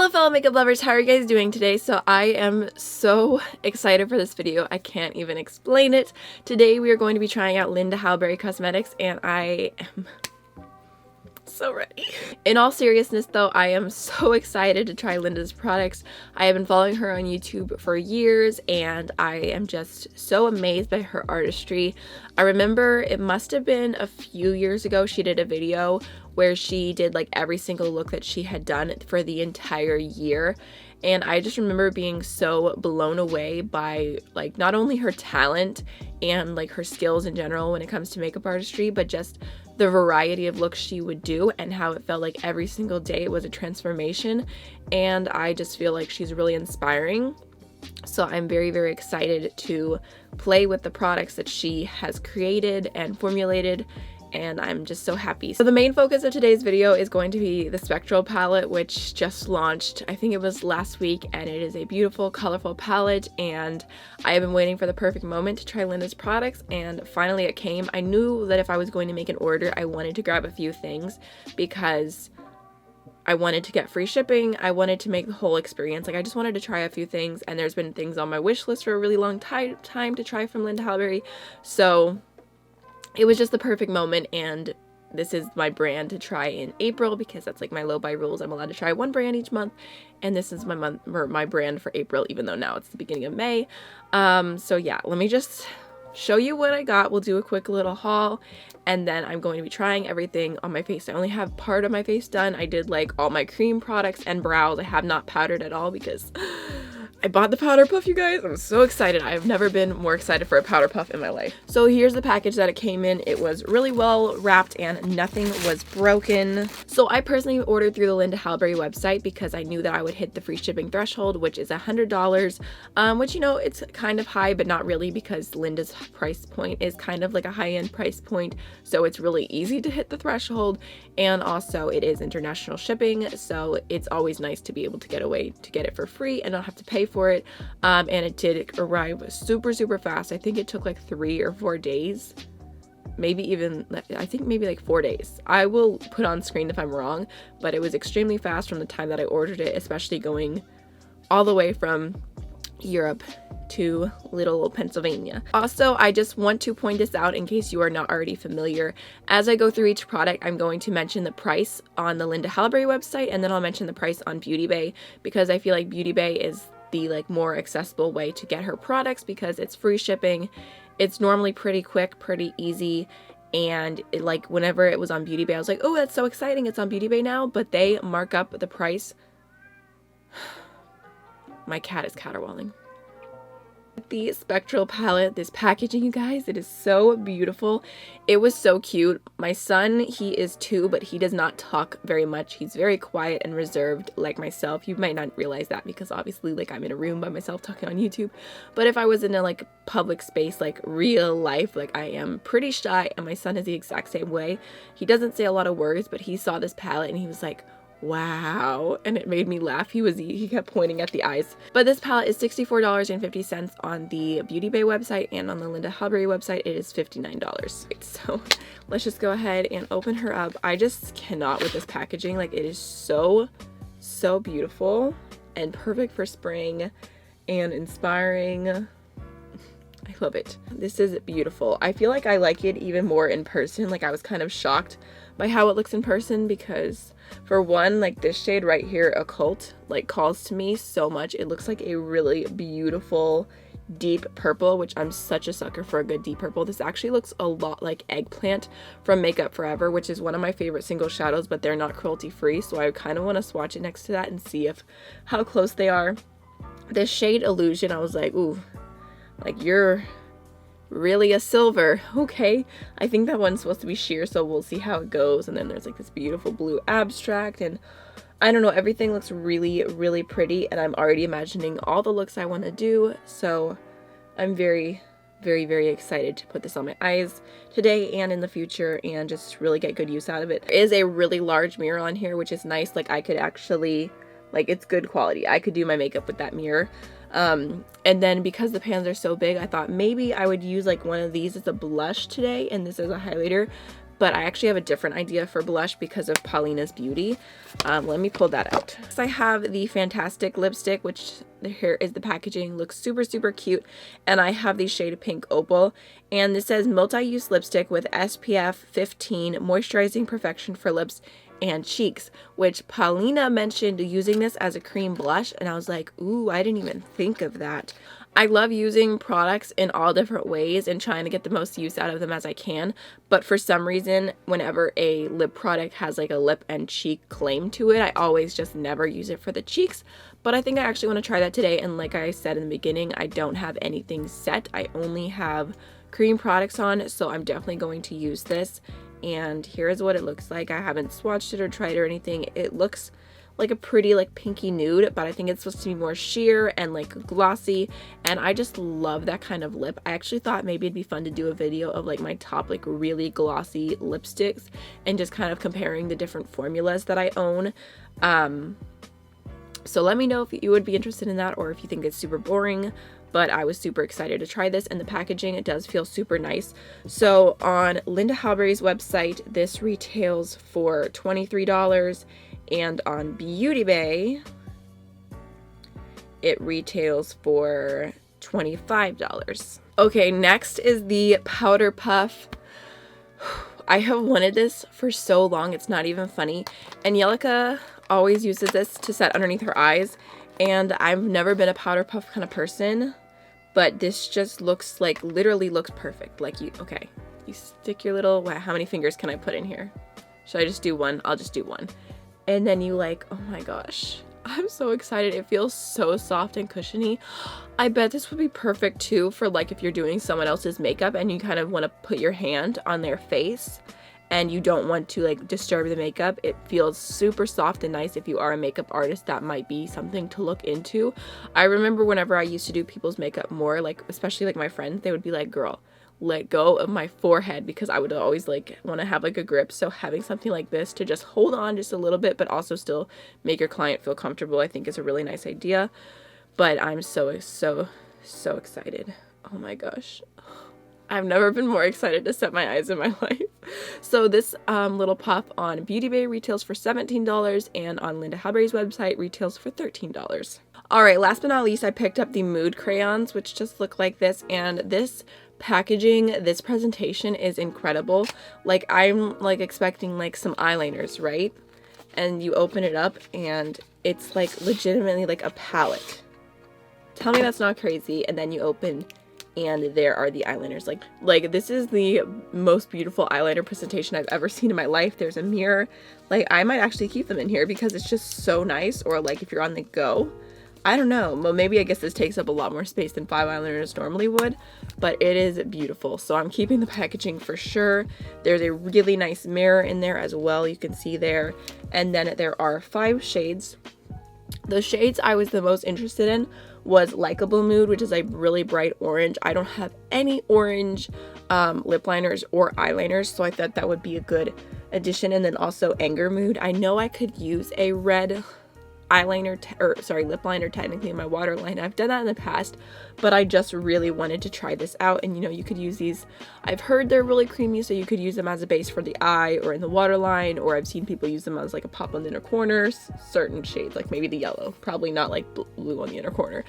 Hello fellow makeup lovers, how are you guys doing today? So I am so excited for this video, I can't even explain it. Today we are going to be trying out Linda Hallberg Cosmetics and I am so ready. In all seriousness though, I am so excited to try Linda's products. I have been following her on YouTube for years and I am just so amazed by her artistry. I remember it must have been a few years ago she did a video where she did like every single look that she had done for the entire year. And I just remember being so blown away by like not only her talent and like her skills in general when it comes to makeup artistry, but just the variety of looks she would do and how it felt like every single day it was a transformation. And I just feel like she's really inspiring. So I'm very, very excited to play with the products that she has created and formulated, and I'm just so happy. So the main focus of today's video is going to be the Spectral Palette, which just launched, I think it was last week, and it is a beautiful, colorful palette, and I have been waiting for the perfect moment to try Linda's products, and finally it came. I knew that if I was going to make an order, I wanted to grab a few things because I wanted to get free shipping. I wanted to make the whole experience. Like I just wanted to try a few things, and there's been things on my wish list for a really long time to try from Linda Hallberg. So it was just the perfect moment, and this is my brand to try in April because that's like my low buy rules. I'm allowed to try one brand each month, and this is my month or my brand for April, even though now it's the beginning of May. So yeah, let me just show you what I got. We'll do a quick little haul, and then I'm going to be trying everything on my face. I only have part of my face done. I did like all my cream products and brows. I have not powdered at all because I bought the powder puff, you guys. I'm so excited. I've never been more excited for a powder puff in my life. So here's the package that it came in. It was really well wrapped and nothing was broken. So I personally ordered through the Linda Hallberg website because I knew that I would hit the free shipping threshold, which is $100, which, you know, it's kind of high, but not really because Linda's price point is kind of like a high-end price point. So it's really easy to hit the threshold. And also it is international shipping. So it's always nice to be able to get away to get it for free and not have to pay for it. And it did arrive super fast. I think it took like 3 or 4 days, maybe even, I think maybe like 4 days. I will put on screen if I'm wrong, but it was extremely fast from the time that I ordered it, especially going all the way from Europe to little Pennsylvania. Also, I just want to point this out in case you are not already familiar. As I go through each product, I'm going to mention the price on the Linda Hallberg website, and then I'll mention the price on Beauty Bay because I feel like Beauty Bay is the like more accessible way to get her products because it's free shipping. It's normally pretty quick, pretty easy, and like whenever it was on Beauty Bay, I was like, oh, that's so exciting, it's on Beauty Bay now, but they mark up the price. My cat is caterwauling. The Spectral Palette, this packaging, you guys, it is so beautiful. It was so cute. My son, he is 2, but he does not talk very much. He's very quiet and reserved like myself. You might not realize that because obviously like I'm in a room by myself talking on YouTube, but if I was in a like public space, like real life, like I am pretty shy, and my son is the exact same way. He doesn't say a lot of words, but he saw this palette and he was like, wow, and it made me laugh. He kept pointing at the eyes. But this palette is $64.50 on the Beauty Bay website, and on the Linda Hallberg website it is $59. So let's just go ahead and open her up. I just cannot with this packaging. Like it is so beautiful and perfect for spring and inspiring. I love it. This is beautiful. I feel like I like it even more in person. Like I was kind of shocked by how it looks in person because for one, like this shade right here, Occult, like calls to me so much. It looks like a really beautiful deep purple, which I'm such a sucker for a good deep purple. This actually looks a lot like Eggplant from Makeup Forever, which is one of my favorite single shadows, but they're not cruelty free, so I kind of want to swatch it next to that and see how close they are. This shade Illusion, I was like, ooh, like you're really a silver. Okay, I think that one's supposed to be sheer, so we'll see how it goes. And then there's like this beautiful blue abstract, and I don't know, everything looks really pretty, and I'm already imagining all the looks I want to do. So I'm very excited to put this on my eyes today and in the future and just really get good use out of it. There is a really large mirror on here, which is nice. Like I could actually, like, it's good quality. I could do my makeup with that mirror. And then because the pans are so big, I thought maybe I would use like one of these as a blush today and this as a highlighter, but I actually have a different idea for blush because of Paulina's Beauty. Let me pull that out. So I have the Fantastick lipstick, which here is the packaging, looks super, super cute. And I have the shade Pink Opal. And this says multi-use lipstick with SPF 15, moisturizing perfection for lips and cheeks, which Paulina mentioned using this as a cream blush. And I was like, ooh, I didn't even think of that. I love using products in all different ways and trying to get the most use out of them as I can, but for some reason, whenever a lip product has like a lip and cheek claim to it, I always just never use it for the cheeks. But I think I actually want to try that today, and like I said in the beginning, I don't have anything set. I only have cream products on, so I'm definitely going to use this. And here's what it looks like. I haven't swatched it or tried or anything. It looks like a pretty like pinky nude, but I think it's supposed to be more sheer and like glossy, and I just love that kind of lip. I actually thought maybe it'd be fun to do a video of like my top like really glossy lipsticks and just kind of comparing the different formulas that I own. So let me know if you would be interested in that, or if you think it's super boring. But I was super excited to try this, and the packaging, it does feel super nice. So on Linda Hallberg's website, this retails for $23, and on Beauty Bay, it retails for $25. Okay, next is the Powder Puff. I have wanted this for so long, it's not even funny. And Yelika always uses this to set underneath her eyes, and I've never been a powder puff kind of person, but this just looks like, literally looks perfect. Like you stick your little, wow, how many fingers can I put in here? Should I just do one? I'll just do one. And then you like, oh my gosh, I'm so excited. It feels so soft and cushiony. I bet this would be perfect too for like if you're doing someone else's makeup and you kind of want to put your hand on their face and you don't want to like disturb the makeup. It feels super soft and nice. If you are a makeup artist, that might be something to look into. I remember whenever I used to do people's makeup more, like especially like my friends, they would be like, girl, let go of my forehead, because I would always like want to have like a grip. So having something like this to just hold on just a little bit but also still make your client feel comfortable, I think is a really nice idea. But I'm so excited. Oh my gosh, I've never been more excited to set my eyes in my life. So this little puff on Beauty Bay retails for $17, and on Linda Hallberg's website retails for $13. All right, last but not least, I picked up the Mood crayons, which just look like this, and this packaging, this presentation is incredible. Like I'm like expecting like some eyeliners, right? And you open it up and it's like legitimately like a palette. Tell me that's not crazy. And then you open and there are the eyeliners. Like this is the most beautiful eyeliner presentation I've ever seen in my life. There's a mirror. Like I might actually keep them in here because it's just so nice. Or like if you're on the go, I don't know. Well, maybe I guess this takes up a lot more space than 5 eyeliners normally would, but it is beautiful. So I'm keeping the packaging for sure. There's a really nice mirror in there as well. You can see there. And then there are 5 shades. The shades I was the most interested in was Likeable Mood, which is a really bright orange. I don't have any orange lip liners or eyeliners, so I thought that would be a good addition. And then also Anger Mood. I know I could use a red lip liner technically in my waterline. I've done that in the past, but I just really wanted to try this out. And you know, you could use these, I've heard they're really creamy, so you could use them as a base for the eye or in the waterline, or I've seen people use them as like a pop on the inner corners, certain shades, like maybe the yellow, probably not like blue on the inner corner.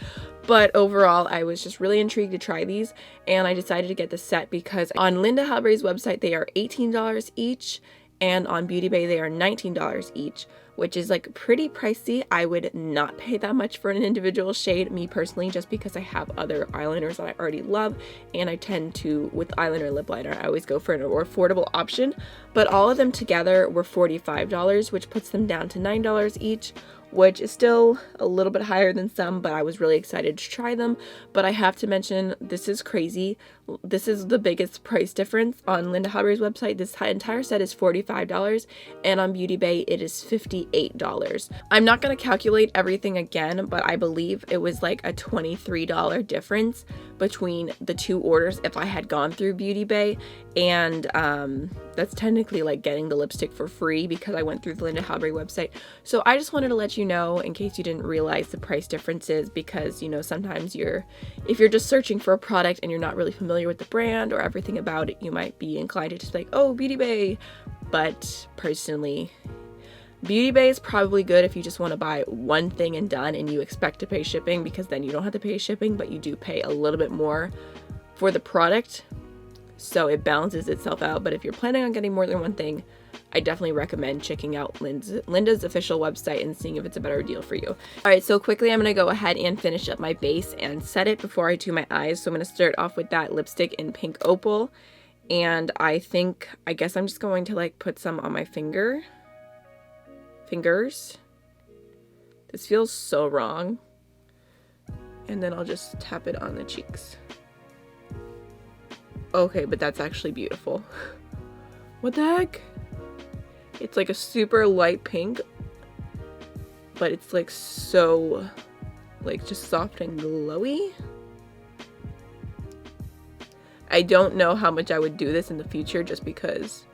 But overall, I was just really intrigued to try these, and I decided to get the set because on Linda Hallberg's website they are $18 each, and on Beauty Bay they are $19 each, which is like pretty pricey. I would not pay that much for an individual shade, me personally, just because I have other eyeliners that I already love, and I tend to, with eyeliner and lip liner, I always go for an more affordable option. But all of them together were $45, which puts them down to $9 each, which is still a little bit higher than some, but I was really excited to try them. But I have to mention, this is crazy. This is the biggest price difference. On Linda Hallberg's website, this entire set is $45, and on Beauty Bay it is $58. $38. I'm not going to calculate everything again, but I believe it was like a $23 difference between the two orders if I had gone through Beauty Bay, and that's technically like getting the lipstick for free because I went through the Linda Hallberg website. So I just wanted to let you know in case you didn't realize the price differences, because, you know, sometimes if you're just searching for a product and you're not really familiar with the brand or everything about it, you might be inclined to just be like, oh, Beauty Bay. But personally, Beauty Bay is probably good if you just want to buy one thing and done and you expect to pay shipping, because then you don't have to pay shipping, but you do pay a little bit more for the product. So it balances itself out. But if you're planning on getting more than one thing, I definitely recommend checking out Linda's official website and seeing if it's a better deal for you. Alright, so quickly I'm going to go ahead and finish up my base and set it before I do my eyes. So I'm going to start off with that lipstick in pink Opal. And I guess I'm just going to like put some on my fingers. This feels so wrong. And then I'll just tap it on the cheeks. Okay, but that's actually beautiful. What the heck? It's like a super light pink, but it's like so, like just soft and glowy. I don't know how much I would do this in the future just because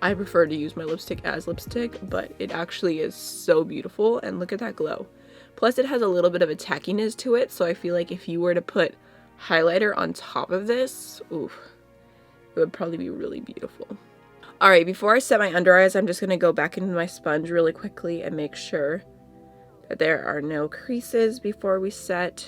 I prefer to use my lipstick as lipstick, but it actually is so beautiful, and look at that glow. Plus it has a little bit of a tackiness to it, so I feel like if you were to put highlighter on top of this, oof, it would probably be really beautiful. Alright, before I set my under eyes, I'm just going to go back into my sponge really quickly and make sure that there are no creases before we set.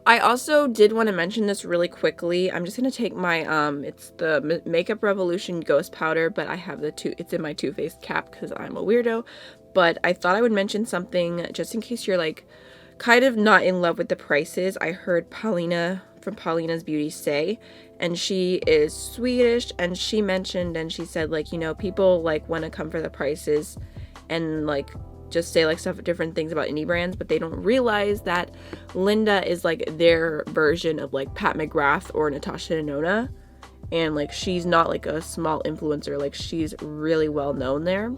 I also did want to mention this really quickly. I'm just going to take my, it's the Makeup Revolution Ghost Powder, but I have it's in my Too Faced cap because I'm a weirdo. But I thought I would mention something just in case you're like kind of not in love with the prices. I heard Paulina from Paulina's Beauty say, and she is Swedish, and she mentioned and she said, like, you know, people like want to come for the prices and like just say like different things about indie brands, but they don't realize that Linda is like their version of like Pat McGrath or Natasha Denona, and like she's not like a small influencer, like she's really well known there.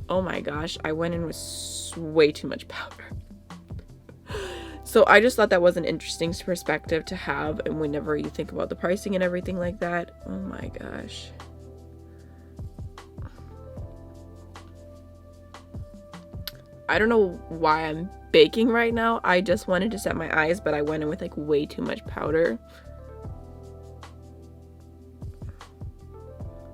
Oh my gosh, I went in with way too much powder. So I just thought that was an interesting perspective to have, and whenever you think about the pricing and everything like that. Oh my gosh. I don't know why I'm baking right now. I just wanted to set my eyes, but I went in with like way too much powder.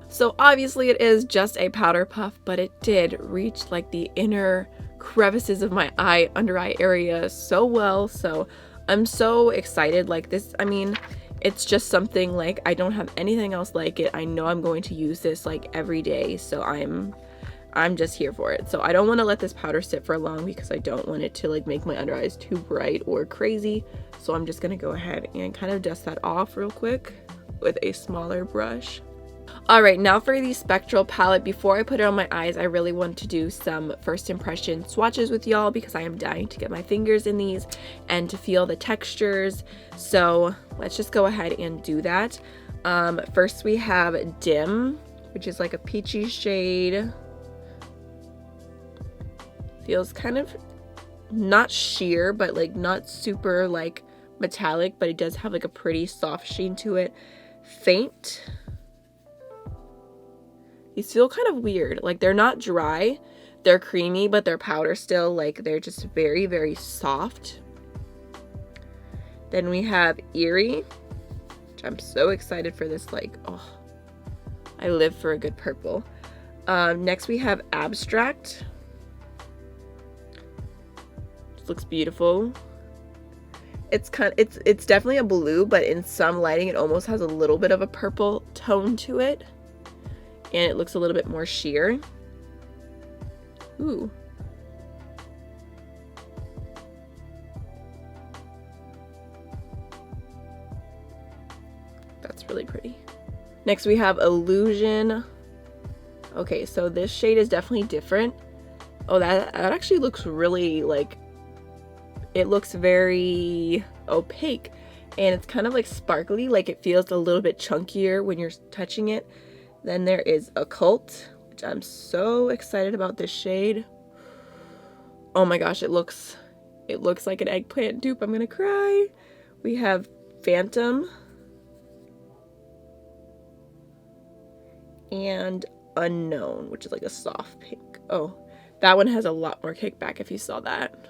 So obviously it is just a powder puff, but it did reach like the inner crevices of my under eye area so well. So I'm so excited. Like this, I mean, it's just something like I don't have anything else like it. I know I'm going to use this like every day, so I'm just here for it. So I don't want to let this powder sit for long because I don't want it to like make my under eyes too bright or crazy. So I'm just gonna go ahead and kind of dust that off real quick with a smaller brush. Alright, now for the Spectral Palette. Before I put it on my eyes, I really want to do some first impression swatches with y'all because I am dying to get my fingers in these and to feel the textures. So let's just go ahead and do that. First we have Dim, which is like a peachy shade. Feels kind of not sheer, but like not super like metallic, but it does have like a pretty soft sheen to it. Faint. These feel kind of weird. Like they're not dry, they're creamy, but they're powder still. Like they're just very, very soft. Then we have Eerie, which I'm so excited for this. Like, oh, I live for a good purple. Next we have Abstract. This looks beautiful. It's definitely a blue, but in some lighting it almost has a little bit of a purple tone to it. And it looks a little bit more sheer. Ooh. That's really pretty. Next we have Illusion. Okay, so this shade is definitely different. Oh, that actually looks really like, it looks very opaque. And it's kind of like sparkly, like it feels a little bit chunkier when you're touching it. Then there is Occult. which I'm so excited about this shade. Oh my gosh, it looks like an eggplant dupe. I'm gonna cry. We have Phantom and Unknown, which is like a soft pink. Oh, that one has a lot more kickback if you saw that.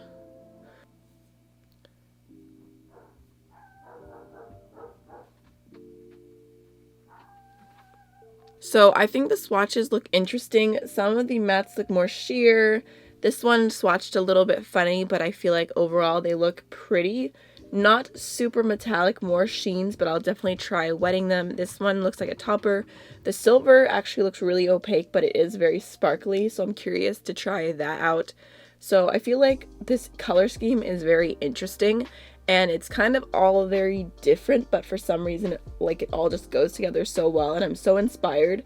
So I think the swatches look interesting. Some of the mattes look more sheer. This one swatched a little bit funny, but I feel like overall they look pretty. Not super metallic, more sheens, but I'll definitely try wetting them. This one looks like a topper. The silver actually looks really opaque, but it is very sparkly, so I'm curious to try that out. So I feel like this color scheme is very interesting, and it's kind of all very different, but for some reason, like, it all just goes together so well, and I'm so inspired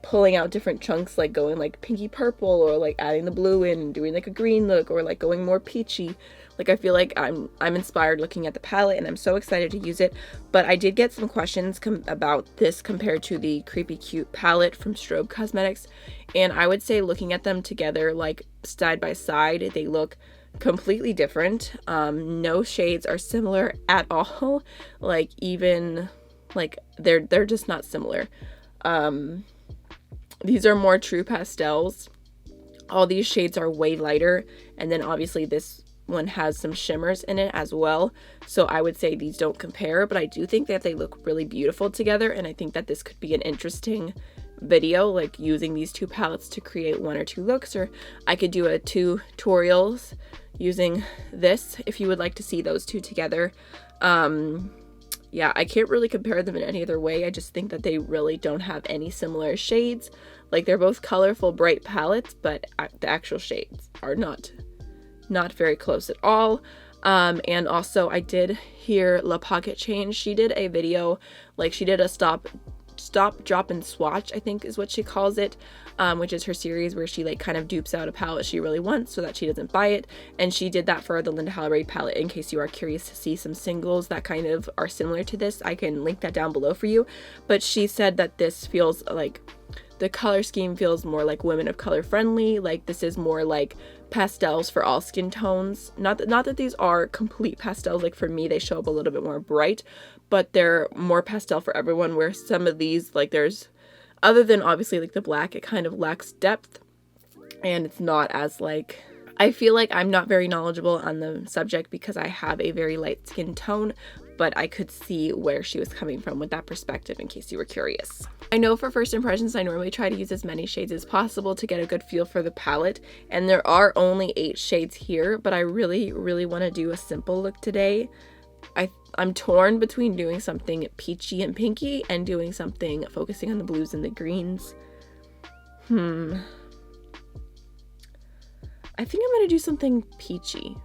pulling out different chunks, like going like pinky purple, or like adding the blue in and doing like a green look, or like going more peachy. Like, I feel like I'm inspired looking at the palette, and I'm so excited to use it. But I did get some questions about this compared to the Creepy Cute palette from Strobe Cosmetics, and I would say looking at them together, like side by side, they look completely different. No shades are similar at all. Like, even like they're just not similar. These are more true pastels. All these shades are way lighter, and then obviously this one has some shimmers in it as well. So I would say these don't compare, but I do think that they look really beautiful together, and I think that this could be an interesting video, like using these two palettes to create one or two looks, or I could do a tutorials using this if you would like to see those two together. Yeah, I can't really compare them in any other way. I just think that they really don't have any similar shades. Like, they're both colorful, bright palettes, but the actual shades are not very close at all. And also I did hear La Pocket Change. She did a video, like, she did a stop, drop, and swatch, I think is what she calls it, which is her series where she like kind of dupes out a palette she really wants so that she doesn't buy it. And she did that for the Linda Hallberg palette. In case you are curious to see some singles that kind of are similar to this, I can link that down below for you. But she said that this feels like, the color scheme feels more like women of color friendly. Like, this is more like pastels for all skin tones. Not that these are complete pastels. Like, for me, they show up a little bit more bright, but they're more pastel for everyone, where some of these, like, there's, other than obviously like the black, it kind of lacks depth, and it's not as like, I feel like I'm not very knowledgeable on the subject because I have a very light skin tone, but I could see where she was coming from with that perspective, in case you were curious. I know for first impressions, I normally try to use as many shades as possible to get a good feel for the palette, and there are only 8 shades here, but I really want to do a simple look today. I'm torn between doing something peachy and pinky and doing something focusing on the blues and the greens. I think I'm going to do something peachy.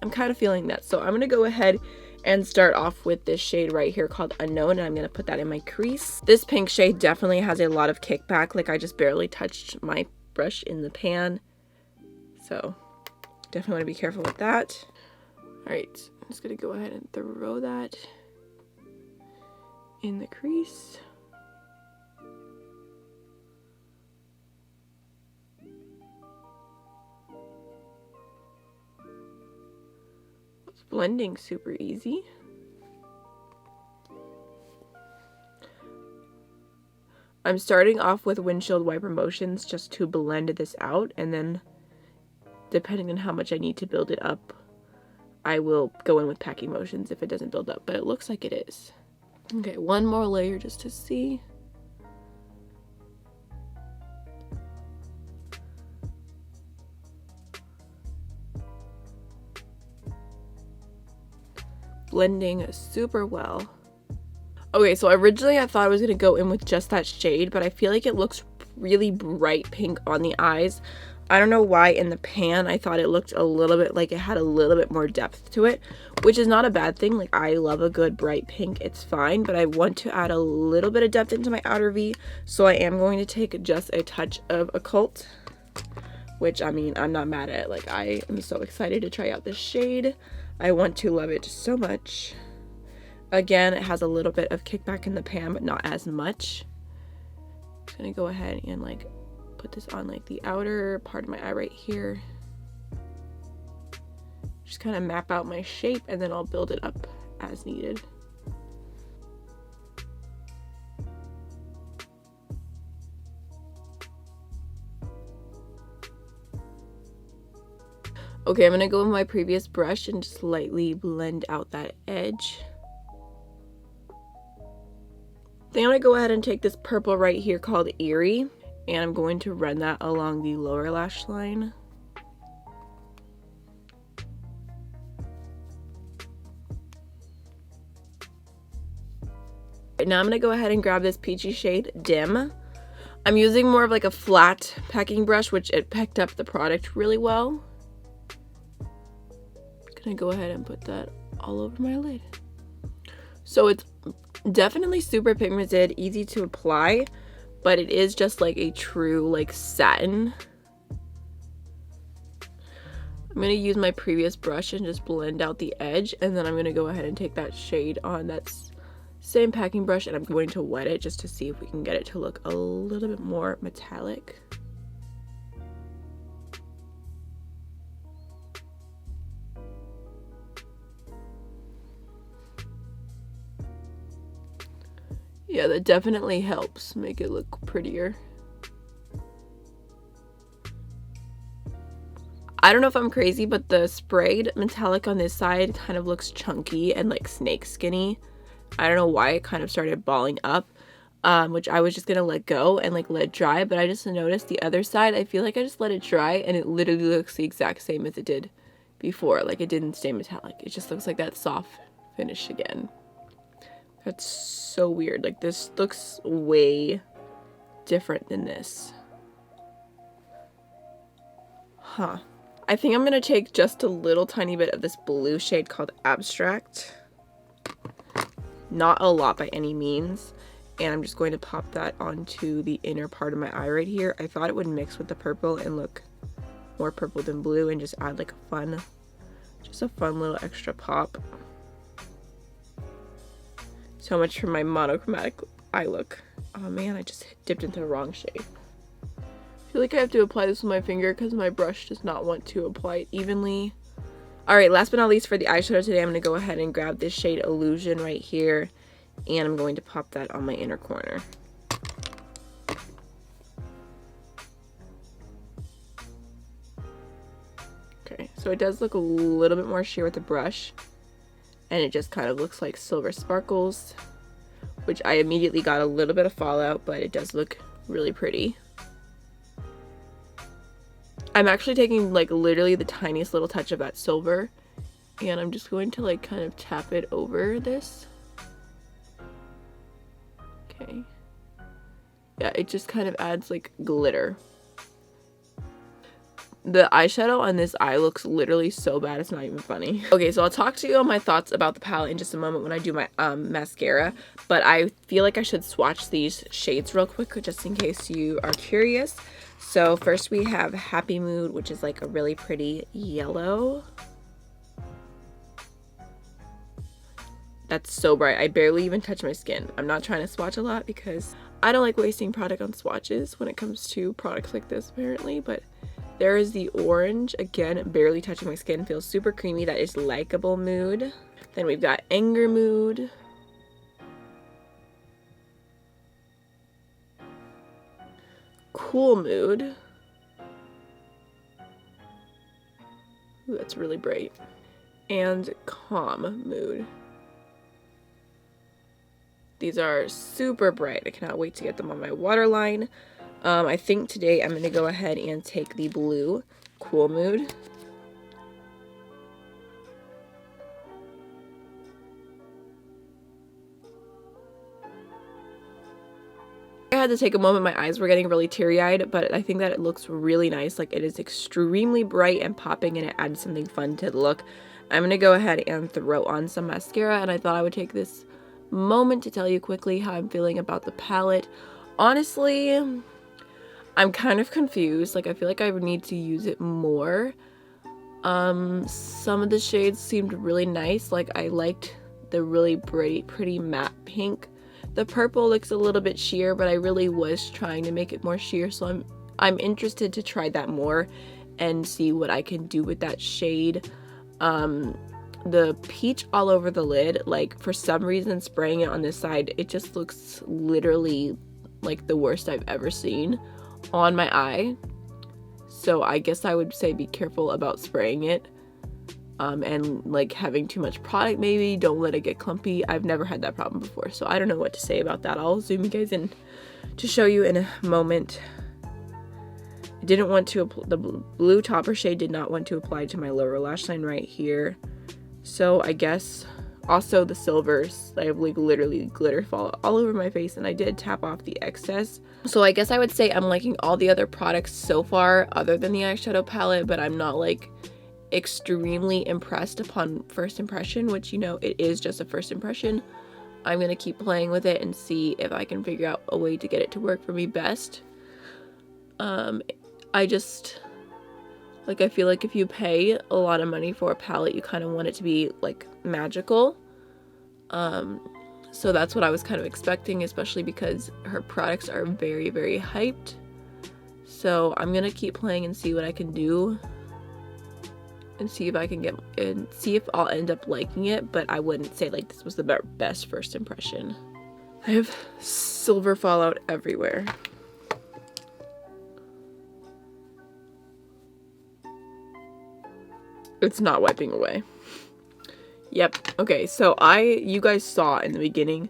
I'm kind of feeling that. So I'm going to go ahead and start off with this shade right here called Unknown, and I'm going to put that in my crease. This pink shade definitely has a lot of kickback. Like, I just barely touched my brush in the pan. So definitely want to be careful with that. All right, I'm just going to go ahead and throw that in the crease. Blending super easy. I'm starting off with windshield wiper motions just to blend this out, and then depending on how much I need to build it up, I will go in with packing motions if it doesn't build up, but it looks like it is. Okay, one more layer just to see. Blending super well. Okay, so originally I thought I was going to go in with just that shade, but I feel like it looks really bright pink on the eyes. I don't know why in the pan I thought it looked a little bit like it had a little bit more depth to it, which is not a bad thing. Like, I love a good bright pink, it's fine, but I want to add a little bit of depth into my outer V, so I am going to take just a touch of Occult, which, I mean, I'm not mad at it. Like, I am so excited to try out this shade. I want to love it so much. Again, it has a little bit of kickback in the pan, but not as much. I'm just gonna go ahead and like put this on like the outer part of my eye right here. Just kind of map out my shape and then I'll build it up as needed. Okay, I'm gonna go with my previous brush and just lightly blend out that edge. Then I'm gonna go ahead and take this purple right here called Ivory, and I'm going to run that along the lower lash line. Right, now I'm gonna go ahead and grab this peachy shade Dim. I'm using more of like a flat packing brush, which it picked up the product really well. Gonna go ahead and put that all over my lid. So it's definitely super pigmented, easy to apply, but it is just like a true like satin. I'm gonna use my previous brush and just blend out the edge, and then I'm gonna go ahead and take that shade on that same packing brush and I'm going to wet it just to see if we can get it to look a little bit more metallic. Yeah, that definitely helps make it look prettier. I don't know if I'm crazy, but the sprayed metallic on this side kind of looks chunky and like snake skinny. I don't know why it kind of started balling up, which I was just gonna let go and like let it dry, but I just noticed the other side, I feel like I just let it dry and it literally looks the exact same as it did before. Like it didn't stay metallic. It just looks like that soft finish again. That's so weird. Like this looks way different than this. Huh. I think I'm gonna take just a little tiny bit of this blue shade called Abstract. Not a lot by any means. And I'm just going to pop that onto the inner part of my eye right here. I thought it would mix with the purple and look more purple than blue and just add like a fun little extra pop. So much for my monochromatic eye look. Oh man, I just dipped into the wrong shade. I feel like I have to apply this with my finger because my brush does not want to apply it evenly. Alright, last but not least for the eyeshadow today, I'm going to go ahead and grab this shade Illusion right here. And I'm going to pop that on my inner corner. Okay, so it does look a little bit more sheer with the brush. And it just kind of looks like silver sparkles, which I immediately got a little bit of fallout, but it does look really pretty. I'm actually taking like literally the tiniest little touch of that silver, and I'm just going to like kind of tap it over this. Okay. Yeah, it just kind of adds like glitter. The eyeshadow on this eye looks literally so bad, it's not even funny. Okay, so I'll talk to you on my thoughts about the palette in just a moment when I do my mascara, but I feel like I should swatch these shades real quick just in case you are curious. So first we have Happy Mood, which is like a really pretty yellow. That's so bright. I barely even touch my skin. I'm not trying to swatch a lot because I don't like wasting product on swatches when it comes to products like this apparently, but there is the orange, again, barely touching my skin, feels super creamy. That is Likeable Mood. Then we've got Anger Mood. Cool Mood. Ooh, that's really bright. And Calm Mood. These are super bright. I cannot wait to get them on my waterline. I think today I'm going to go ahead and take the blue Cool Mood. I had to take a moment. My eyes were getting really teary-eyed, but I think that it looks really nice. Like it is extremely bright and popping, and it adds something fun to the look. I'm going to go ahead and throw on some mascara, and I thought I would take this moment to tell you quickly how I'm feeling about the palette. Honestly, I'm kind of confused. Like I feel like I would need to use it more. Some of the shades seemed really nice. Like I liked the really pretty matte pink. The purple looks a little bit sheer, but I really was trying to make it more sheer, so I'm interested to try that more and see what I can do with that shade. The peach all over the lid, like for some reason spraying it on this side, it just looks literally like the worst I've ever seen on my eye. So I guess I would say be careful about spraying it. And like having too much product, maybe don't let it get clumpy. I've never had that problem before, so I don't know what to say about that. I'll zoom you guys in to show you in a moment. I didn't want to, the blue topper shade did not want to apply to my lower lash line right here. So I guess also the silvers, I have like literally glitter fall all over my face, and I did tap off the excess. So I guess I would say I'm liking all the other products so far other than the eyeshadow palette, but I'm not like extremely impressed upon first impression, which, you know, it is just a first impression. I'm gonna keep playing with it and see if I can figure out a way to get it to work for me best. I just like, I feel like if you pay a lot of money for a palette, you kind of want it to be like magical. So that's what I was kind of expecting, especially because her products are very, very hyped. So I'm gonna keep playing and see what I can do and see if I can get, and see if I'll end up liking it, but I wouldn't say like this was the best first impression. I have silver fallout everywhere. It's not wiping away. Yep. Okay, so you guys saw in the beginning,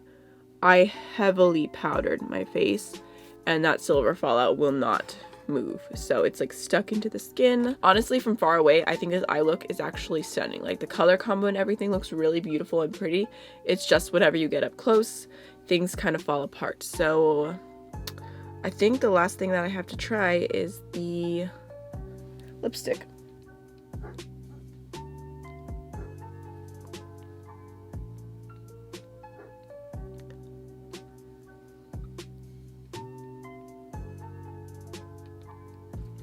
I heavily powdered my face, and that silver fallout will not move. So it's like stuck into the skin. Honestly, from far away, I think this eye look is actually stunning. Like the color combo and everything looks really beautiful and pretty. It's just whenever you get up close, things kind of fall apart. So I think the last thing that I have to try is the lipstick.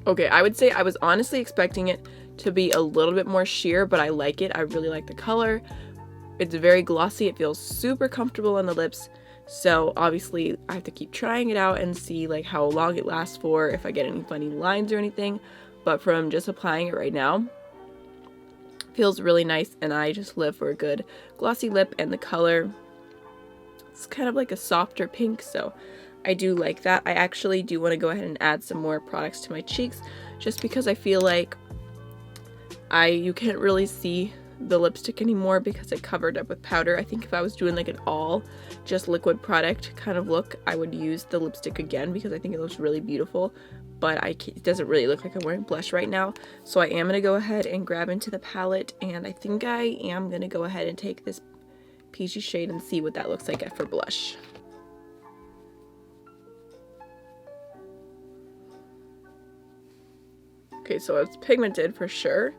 Okay, I would say I was honestly expecting it to be a little bit more sheer, but I like it. I really like the color. It's very glossy. It feels super comfortable on the lips. So obviously I have to keep trying it out and see like how long it lasts for, if I get any funny lines or anything. But from just applying it right now, it feels really nice, and I just live for a good glossy lip, and the color, it's kind of like a softer pink, so I do like that. I actually do want to go ahead and add some more products to my cheeks, just because I feel like you can't really see the lipstick anymore because it covered up with powder. I think if I was doing like an all just liquid product kind of look, I would use the lipstick again because I think it looks really beautiful, but it doesn't really look like I'm wearing blush right now. So I am going to go ahead and grab into the palette, and I think I am going to go ahead and take this peachy shade and see what that looks like for blush. Okay, so it's pigmented for sure,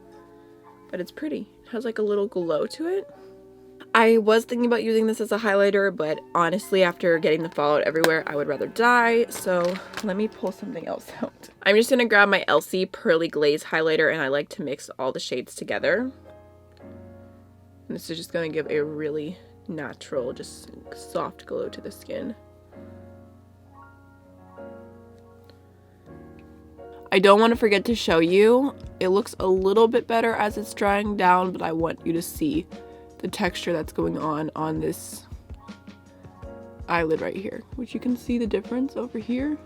but it's pretty. It has like a little glow to it. I was thinking about using this as a highlighter, but honestly, after getting the fallout everywhere, I would rather die. So let me pull something else out. I'm just gonna grab my Elsie Pearly Glaze highlighter, and I like to mix all the shades together. And this is just gonna give a really natural, just soft glow to the skin. I don't want to forget to show you, it looks a little bit better as it's drying down, but I want you to see the texture that's going on this eyelid right here, which you can see the difference over here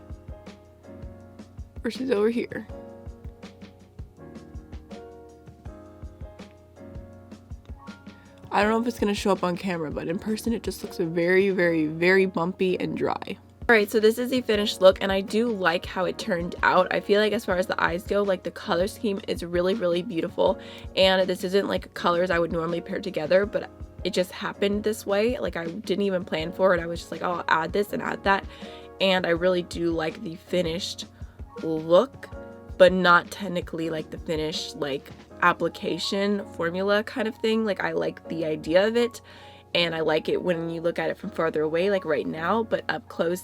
versus over here. I don't know if it's going to show up on camera, but in person it just looks very, very, very bumpy and dry. Alright, so this is the finished look, and I do like how it turned out. I feel like as far as the eyes go, like the color scheme is really, really beautiful, and this isn't like colors I would normally pair together, but it just happened this way. Like I didn't even plan for it. I was just like, oh, I'll add this and add that, and I really do like the finished look, but not technically like the finished like application formula kind of thing. Like I like the idea of it, and I like it when you look at it from farther away, like right now, but up close,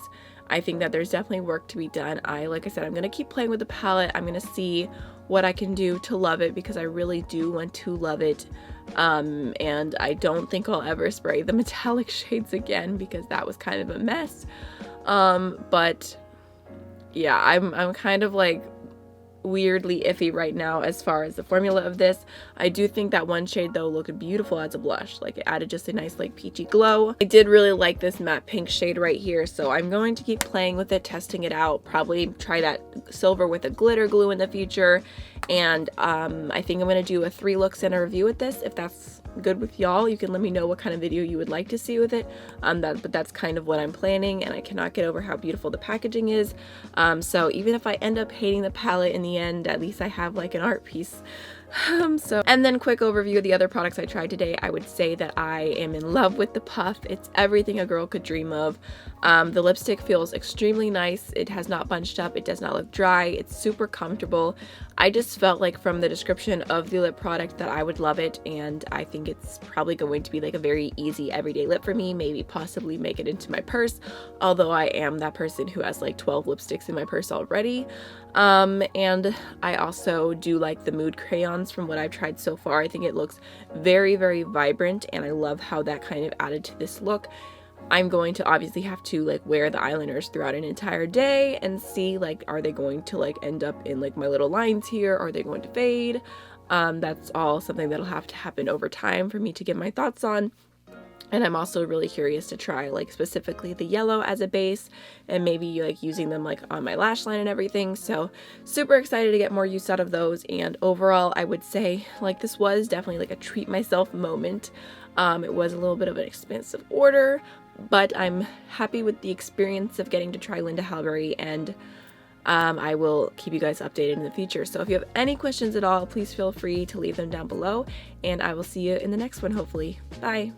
I think that there's definitely work to be done. Like I said, I'm going to keep playing with the palette. I'm going to see what I can do to love it, because I really do want to love it. And I don't think I'll ever spray the metallic shades again, because that was kind of a mess. But yeah, I'm kind of like weirdly iffy right now as far as the formula of this. I do think that one shade though looked beautiful as a blush. Like it added just a nice like peachy glow. I did really like this matte pink shade right here, so I'm going to keep playing with it, testing it out, probably try that silver with a glitter glue in the future. And I think I'm going to do a 3 looks and a review with this. If that's good with y'all, you can let me know what kind of video you would like to see with it. But that's kind of what I'm planning, and I cannot get over how beautiful the packaging is. So even if I end up hating the palette in the end, at least I have like an art piece. And then quick overview of the other products I tried today. I would say that I am in love with the puff. It's everything a girl could dream of. The lipstick feels extremely nice. It has not bunched up. It does not look dry. It's super comfortable. I just felt like from the description of the lip product that I would love it, and I think it's probably going to be like a very easy everyday lip for me, maybe possibly make it into my purse, although I am that person who has like 12 lipsticks in my purse already. And I also do like the mood crayons from what I've tried so far. I think it looks very, very vibrant, and I love how that kind of added to this look. I'm going to obviously have to like wear the eyeliners throughout an entire day and see like, are they going to like end up in like my little lines here? Are they going to fade? That's all something that'll have to happen over time for me to get my thoughts on. And I'm also really curious to try like specifically the yellow as a base, and maybe like using them like on my lash line and everything. So super excited to get more use out of those. And overall, I would say like this was definitely like a treat myself moment. It was a little bit of an expensive order, but I'm happy with the experience of getting to try Linda Hallberg, and I will keep you guys updated in the future. So if you have any questions at all, please feel free to leave them down below, and I will see you in the next one hopefully. Bye!